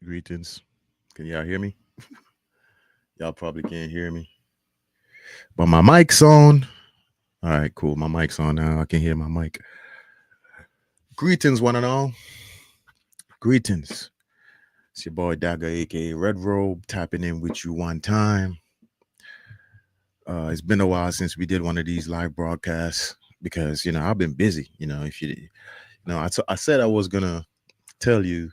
Greetings. Can y'all hear me? Y'all probably can't hear me. But my mic's on. All right, cool. My mic's on now. I can hear my mic. Greetings, one and all. Greetings. It's your boy Dagger, aka Red Robe, tapping in with you one time. It's been a while since we did one of these live broadcasts because I've been busy. If I said I was gonna tell you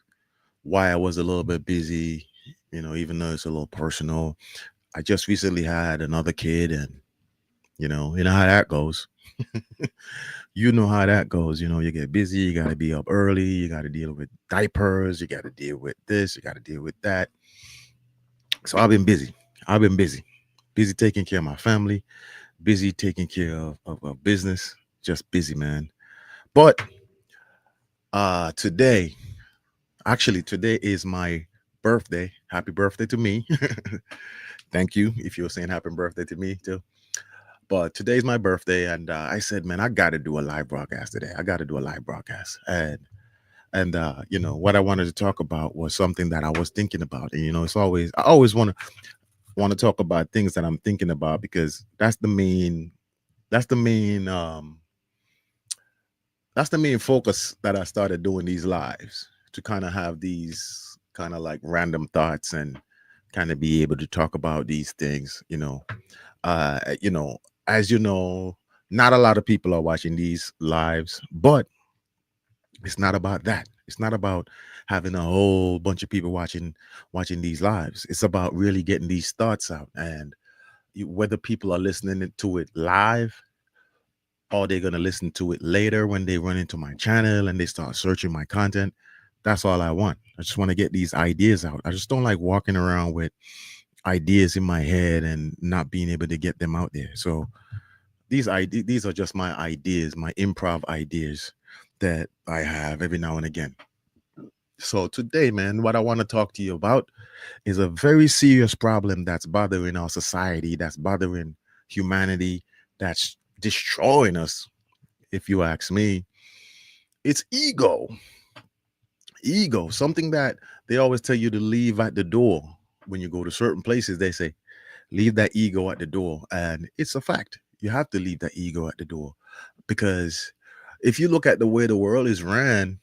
why I was a little bit busy. Even though it's a little personal. I just recently had another kid, and you know how that goes. You know how that goes. You get busy, you got to be up early, you got to deal with diapers, you got to deal with this, you got to deal with that. So I've been busy. I've been busy taking care of my family, busy taking care of business, just busy, man. But today, actually, today is my birthday. Happy birthday to me. Thank you if you're saying happy birthday to me too. But today's my birthday, and I said, man, I got to do a live broadcast today. I got to do a live broadcast, and what I wanted to talk about was something that I was thinking about. And it's always I always want to talk about things that I'm thinking about because that's the main that's the main focus that I started doing these lives to kind of have these kind of like random thoughts and kind of be able to talk about these things. Uh, you know, as you know, not a lot of people are watching these lives, but it's not about that. It's not about having a whole bunch of people watching these lives. It's about really getting these thoughts out, and whether people are listening to it live or they're gonna listen to it later when they run into my channel and they start searching my content. That's all I want. I just want to get these ideas out. I just don't like walking around with ideas in my head and not being able to get them out there. So these are just my ideas, my improv ideas that I have every now and again. So today, man, what I want to talk to you about is a very serious problem that's bothering our society, that's bothering humanity, that's destroying us, if you ask me. It's ego. Ego, something that they always tell you to leave at the door. When you go to certain places, they say, leave that ego at the door. And it's a fact. You have to leave that ego at the door because if you look at the way the world is ran,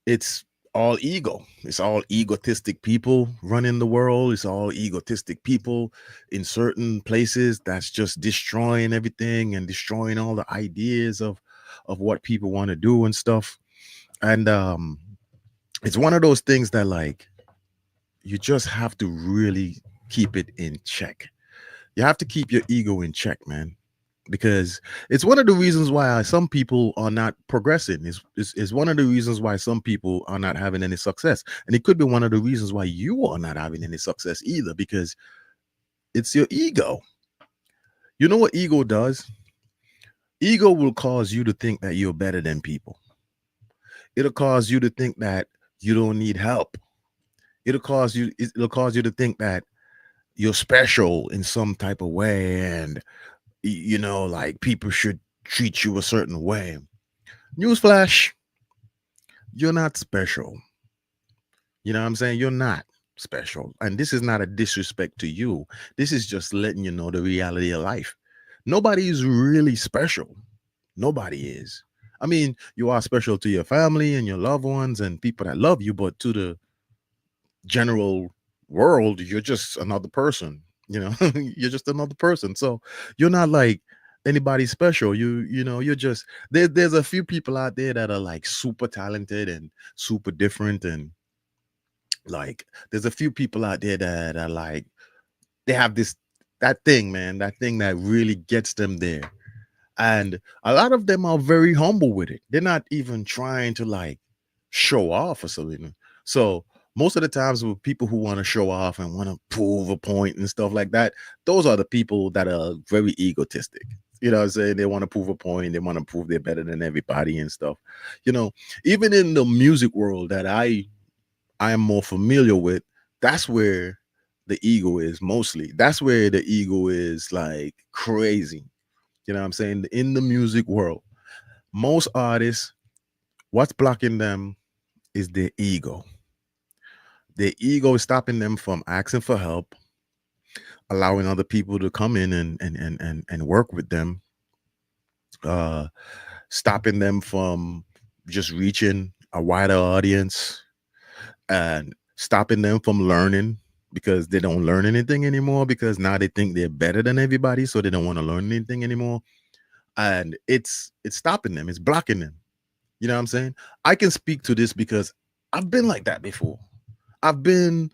it's all ego. It's all egotistic people running the world. It's all egotistic people in certain places that's just destroying everything and destroying all the ideas of what people want to do and stuff. And it's one of those things that like you just have to really keep it in check. You have to keep your ego in check, man, because it's one of the reasons why some people are not progressing. Is one of the reasons why some people are not having any success, and it could be one of the reasons why you are not having any success either, because it's your ego. You know what ego does? Ego will cause you to think that you're better than people. It'll cause you to think that you don't need help. It'll cause you to think that you're special in some type of way, and like people should treat you a certain way. Newsflash, you're not special. You know what I'm saying? You're not special. And this is not a disrespect to you. This is just letting you know the reality of life. Nobody is really special. Nobody is. I mean, you are special to your family and your loved ones and people that love you, but to the general world, you're just another person. You're just another person. So you're not like anybody special. You're just there's a few people out there that are like super talented and super different, and like there's a few people out there that are like they have this that thing, man, that thing that really gets them there. And a lot of them are very humble with it. They're not even trying to like show off or something. So most of the times with people who want to show off and want to prove a point and stuff like that, those are the people that are very egotistic. You know what I'm saying? They want to prove a point, they want to prove they're better than everybody and stuff. You know, even in the music world that I am more familiar with, that's where the ego is mostly. That's where the ego is like crazy. You know what I'm saying? In the music world, most artists, what's blocking them is their ego. Their ego is stopping them from asking for help, allowing other people to come in and work with them, uh, stopping them from just reaching a wider audience, and stopping them from learning because they don't learn anything anymore because now they think they're better than everybody, so they don't want to learn anything anymore. And it's stopping them, it's blocking them. You know what I'm saying? I can speak to this because I've been like that before. I've been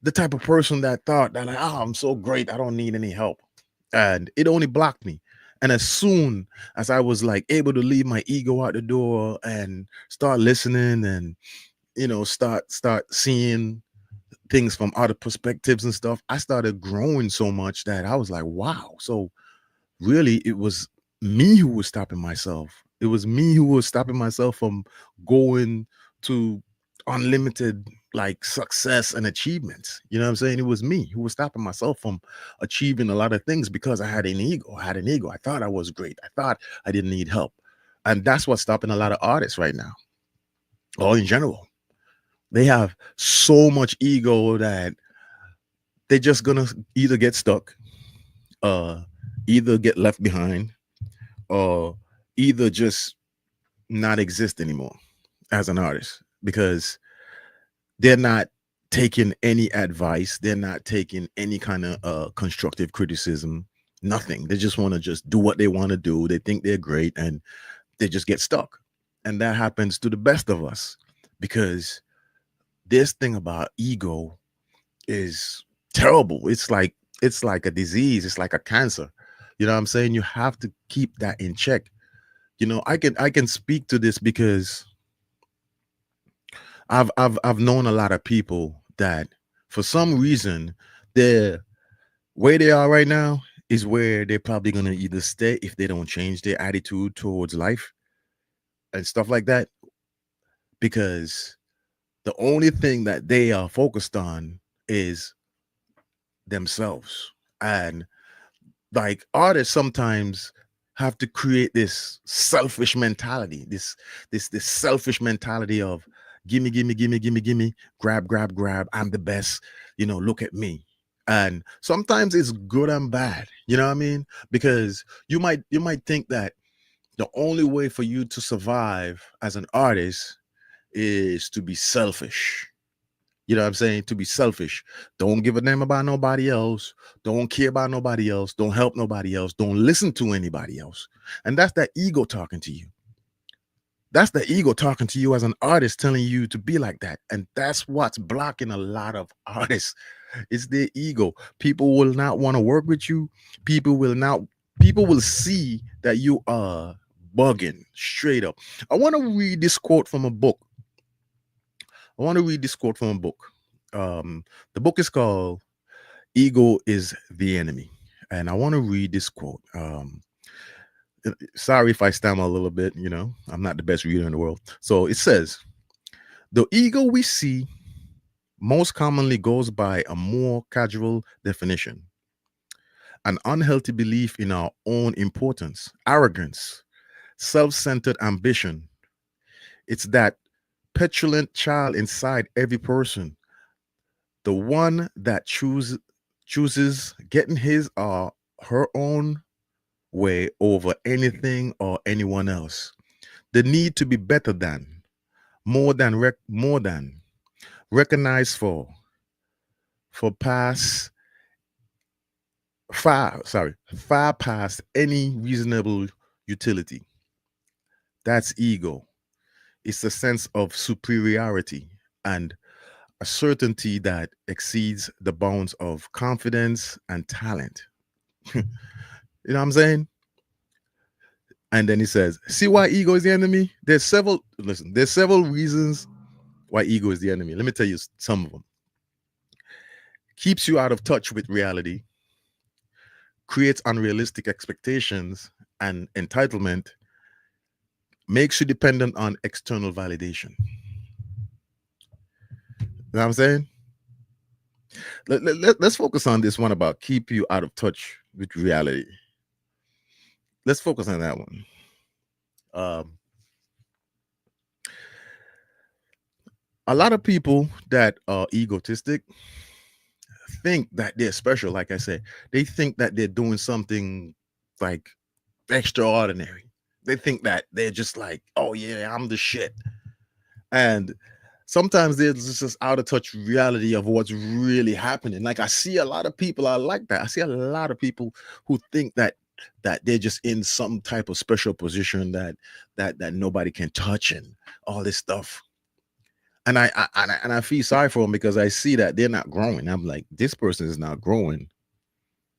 the type of person that thought that, like, oh, I'm so great, I don't need any help. And it only blocked me. And as soon as I was like able to leave my ego out the door and start listening and start seeing things from other perspectives and stuff, I started growing so much that I was like, wow. So really it was me who was stopping myself. It was me who was stopping myself from going to unlimited like success and achievements. You know what I'm saying? It was me who was stopping myself from achieving a lot of things because I had an ego. I had an ego. I thought I was great. I thought I didn't need help. And that's what's stopping a lot of artists right now, or in general. They have so much ego that they're just gonna either get stuck, uh, either get left behind, or either just not exist anymore as an artist because they're not taking any advice, they're not taking any kind of constructive criticism, nothing. They just want to just do what they want to do. They think they're great and they just get stuck. And that happens to the best of us because this thing about ego is terrible. It's like a disease, it's like a cancer. You know what I'm saying? You have to keep that in check. I can speak to this because I've known a lot of people that for some reason they're where they are right now is where they're probably gonna either stay if they don't change their attitude towards life and stuff like that, because the only thing that they are focused on is themselves. And like artists sometimes have to create this selfish mentality, this selfish mentality of gimme, gimme, gimme, gimme, gimme, grab, grab, grab. I'm the best. Look at me. And sometimes it's good and bad. You know what I mean? Because you might think that the only way for you to survive as an artist is to be selfish. You know what I'm saying? To be selfish. Don't give a damn about nobody else. Don't care about nobody else. Don't help nobody else. Don't listen to anybody else. And that's that ego talking to you. That's the ego talking to you as an artist, telling you to be like that. And that's what's blocking a lot of artists. It's their ego. People will not want to work with you. People will not, people will see that you are bugging straight up. I want to read this quote from a book. I want to read this quote from a book. The book is called Ego is the Enemy. And I want to read this quote. Sorry if I stammer a little bit, I'm not the best reader in the world. So it says, the ego we see most commonly goes by a more casual definition: an unhealthy belief in our own importance, arrogance, self centered ambition. It's that petulant child inside every person, the one that chooses getting his or her own way over anything or anyone else. The need to be better than, more than, recognized for past far past any reasonable utility. That's ego. It's a sense of superiority and a certainty that exceeds the bounds of confidence and talent. You know what I'm saying? And then he says, see why ego is the enemy? There's several reasons why ego is the enemy. Let me tell you some of them. Keeps you out of touch with reality, creates unrealistic expectations and entitlement, makes you dependent on external validation. You know what I'm saying? Let's focus on this one about keep you out of touch with reality. Let's focus on that one. Um, A lot of people that are egotistic think that they're special. Like I said, they think that they're doing something like extraordinary. They think that they're just like, oh yeah, I'm the shit. And sometimes there's this out of touch reality of what's really happening. Like I see a lot of people are like that. I see a lot of people who think that they're just in some type of special position that nobody can touch and all this stuff. And I feel sorry for them because I see that they're not growing. I'm like, this person is not growing.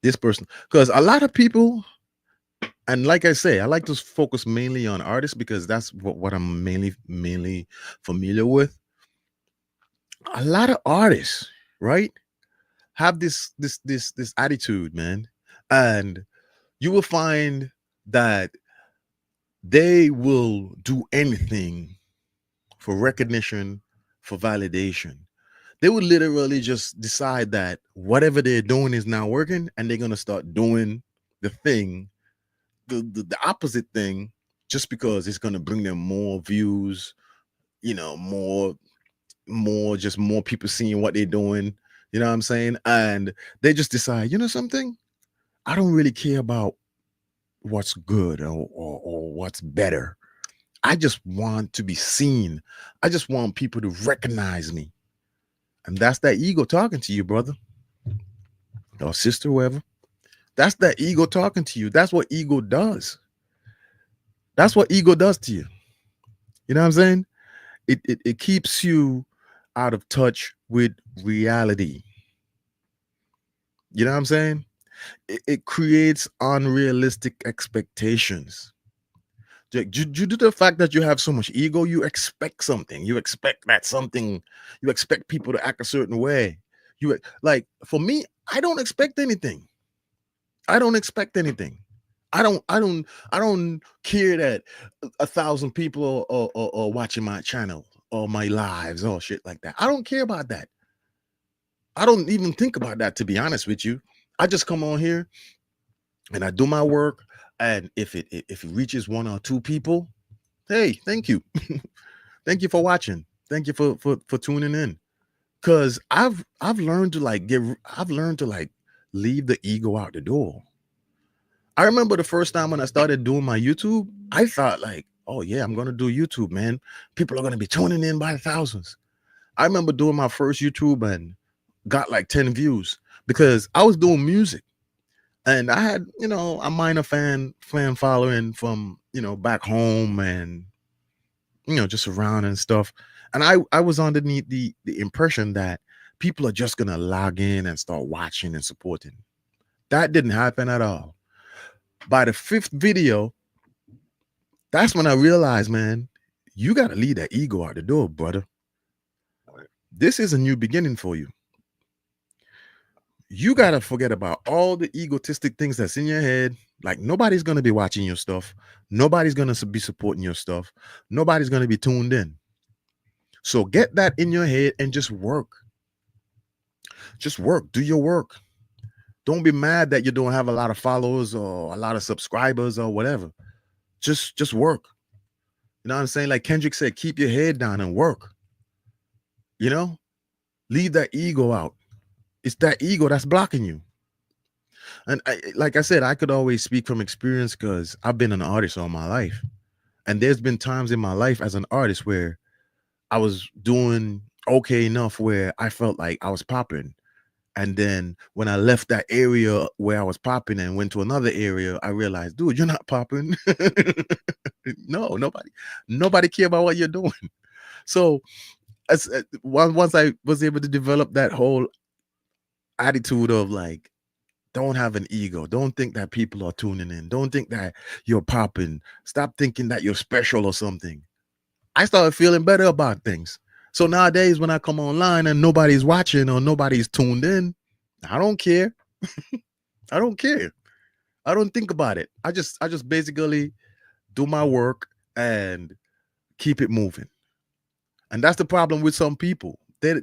This person, because a lot of people, and like I say, I like to focus mainly on artists because that's what I'm mainly familiar with. A lot of artists, right, have this attitude, man, and you will find that they will do anything for recognition, for validation. They would literally just decide that whatever they're doing is not working, and they're gonna start doing the thing, the opposite thing, just because it's gonna bring them more views, more people seeing what they're doing. You know what I'm saying? And they just decide, you know something? I don't really care about what's good or what's better. I just want to be seen. I just want people to recognize me. And that's that ego talking to you, brother or sister, whoever. That's that ego talking to you. That's what ego does. That's what ego does to you. You know what I'm saying? It keeps you out of touch with reality. You know what I'm saying? It creates unrealistic expectations. Due to the fact that you have so much ego, you expect something. You expect that something. You expect people to act a certain way. Like for me, I don't expect anything. I don't expect anything. I don't care that a thousand people are watching my channel or my lives or shit like that. I don't care about that. I don't even think about that, to be honest with you. I just come on here and I do my work. And if it reaches one or two people, hey, thank you. Thank you for watching. Thank you for tuning in. Cause I've learned to I've learned to like leave the ego out the door. I remember the first time when I started doing my YouTube, I thought like, oh yeah, I'm gonna do YouTube, man. People are gonna be tuning in by the thousands. I remember doing my first YouTube and got like 10 views because I was doing music. And I had, a minor fan following from, back home and just around and stuff. And I was underneath the impression that people are just gonna log in and start watching and supporting. That didn't happen at all. By the fifth video, that's when I realized, man, you gotta leave that ego out the door, brother. This is a new beginning for you. You gotta forget about all the egotistic things that's in your head. Like nobody's gonna be watching your stuff. Nobody's gonna be supporting your stuff. Nobody's gonna be tuned in. So get that in your head and just work. Just work. Do your work. Don't be mad that you don't have a lot of followers or a lot of subscribers or whatever. Just work. You know what I'm saying? Like Kendrick said, keep your head down and work. You know, leave that ego out. It's that ego that's blocking you. And like I said, I could always speak from experience because I've been an artist all my life. And there's been times in my life as an artist where I was doing okay enough where I felt like I was popping. And then when I left that area where I was popping and went to another area, I realized, dude, you're not popping. No, nobody care about what you're doing. So once I was able to develop that whole attitude of like, don't have an ego. Don't think that people are tuning in. Don't think that you're popping. Stop thinking that you're special or something. I started feeling better about things. So nowadays, when I come online and nobody's watching or nobody's tuned in, I don't care. I don't care. I don't think about it. I just basically do my work and keep it moving. And that's the problem with some people. They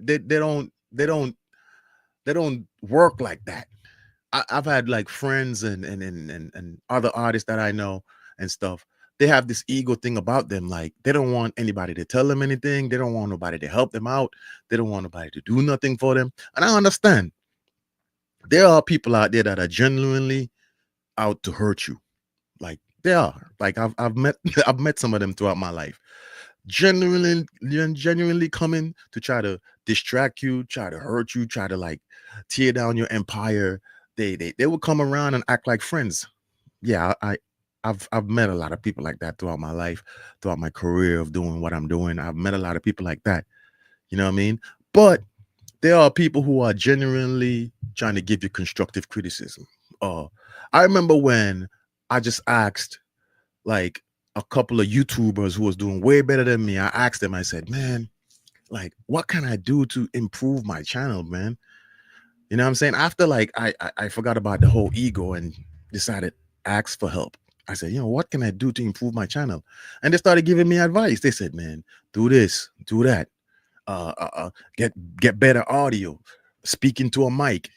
don't work like that. I've had like friends and other artists that I know and stuff. they have this ego thing about them. Like they don't want anybody to tell them anything. They don't want nobody to help them out. They don't want nobody to do nothing for them. And I understand there are people out there that are genuinely out to hurt you. Like they are. Like I've met I've met some of them throughout my life. Genuinely coming to try to distract you, try to hurt you, try to like tear down your empire. They will come around and act like friends. Yeah, I've met a lot of people like that throughout my life, throughout my career of doing what I'm doing. I've met a lot of people like that. You know what I mean? But there are people who are genuinely trying to give you constructive criticism. I remember when I just asked like a couple of YouTubers who was doing way better than me. I asked them, I said, man, like, what can I do to improve my channel, man? You know what I'm saying? After like I forgot about the whole ego and decided ask for help. I said, you know, what can I do to improve my channel? And they started giving me advice. They said, man, do this, do that. Uh, uh, uh get better audio, speak into a mic,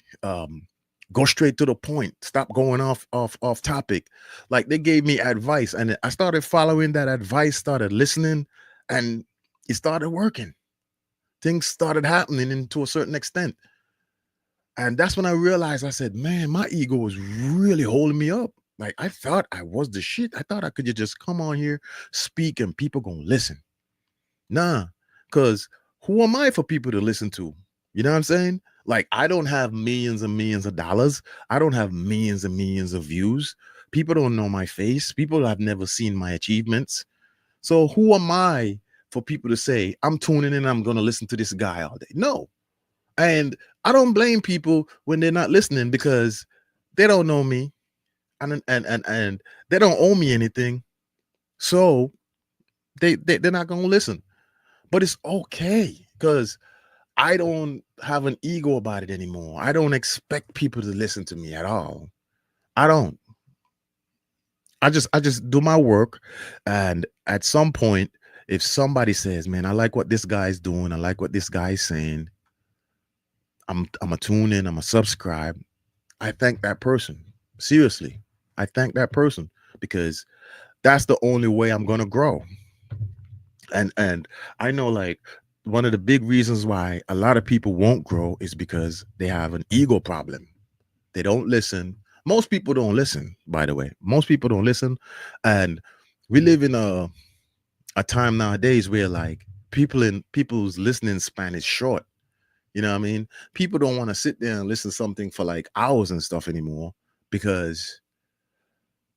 go straight to the point, stop going off topic. Like they gave me advice, and I started following that advice, started listening, and it started working. Things started happening and to a certain extent. And that's when I realized, I said, man, my ego was really holding me up. Like I thought I was the shit. I thought I could just come on here, speak, and people gonna listen. Nah, because who am I for people to listen to? You know what I'm saying? Like, I don't have millions and millions of dollars. I don't have millions and millions of views. People don't know my face. People have never seen my achievements. So, who am I for people to say, I'm tuning in, I'm going to listen to this guy all day? No. And I don't blame people when they're not listening because they don't know me and they don't owe me anything. So, they're not going to listen. But it's okay because I don't have an ego about it anymore. I don't expect people to listen to me at all. I don't. I just do my work, and at some point, if somebody says, "Man, I like what this guy's doing. I like what this guy's saying," I'm a tune in. I'm a subscribe. I thank that person. Seriously, I thank that person because that's the only way I'm gonna grow. And I know like one of the big reasons why a lot of people won't grow is because they have an ego problem. They don't listen. Most people don't listen, by the way. Most people don't listen. And we live in a time nowadays where like people's listening span is short. You know what I mean? People don't want to sit there and listen to something for like hours and stuff anymore because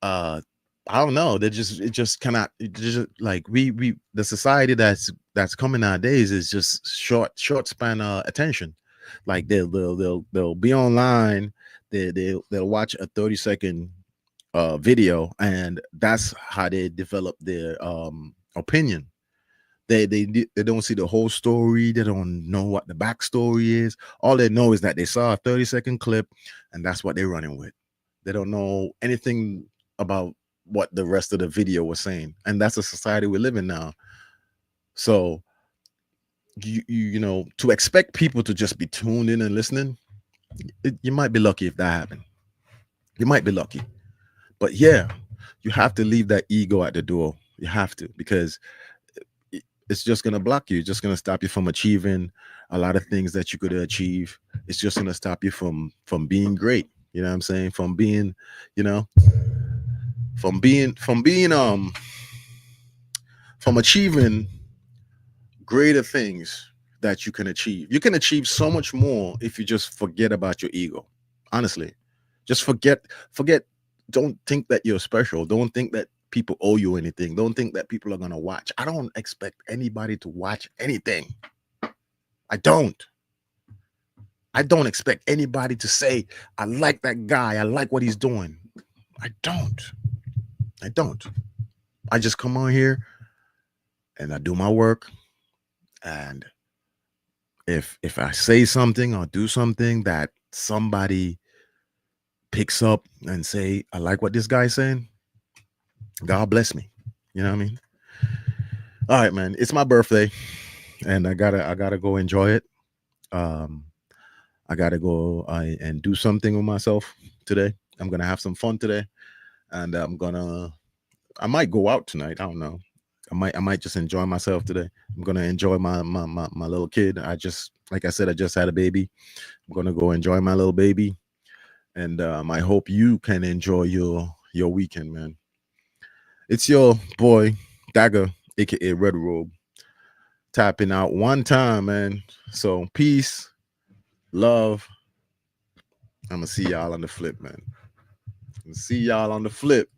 uh I don't know. They just it just cannot it just like we the society that's coming nowadays is just short span attention. Like they'll be online, they'll watch a 30-second video, and that's how they develop their opinion. They don't see the whole story, they don't know what the backstory is. All they know is that they saw a 30-second clip and that's what they're running with. They don't know anything about what the rest of the video was saying, and that's a society we live in now. So you know, to expect people to just be tuned in and listening, you might be lucky if that happened. You might be lucky, but yeah, you have to leave that ego at the door. You have to, because it's just going to block you. It's just going to stop you from achieving a lot of things that you could achieve. It's just going to stop you from being great. You know what I'm saying? From being, you know, from being from achieving greater things that you can achieve. You can achieve so much more if you just forget about your ego. Honestly, just forget. Don't think that you're special. Don't think that people owe you anything. Don't think that people are going to watch. I don't expect anybody to watch anything. I don't. I don't expect anybody to say, I like that guy. I like what he's doing. I don't. I don't. I just come on here and I do my work. And if I say something or do something that somebody picks up and say, I like what this guy's saying, God bless me. You know what I mean? All right, man. It's my birthday and I gotta go enjoy it. Um, I gotta go and do something with myself today. I'm gonna have some fun today, and I'm gonna I might go out tonight. I don't know. I might just enjoy myself today. I'm gonna enjoy my little kid. Like I said, I just had a baby. I'm gonna go enjoy my little baby, and I hope you can enjoy your weekend, man. It's your boy Dagger, aka Red Robe, tapping out one time, man. So peace, love. I'm gonna see y'all on the flip, man. See y'all on the flip.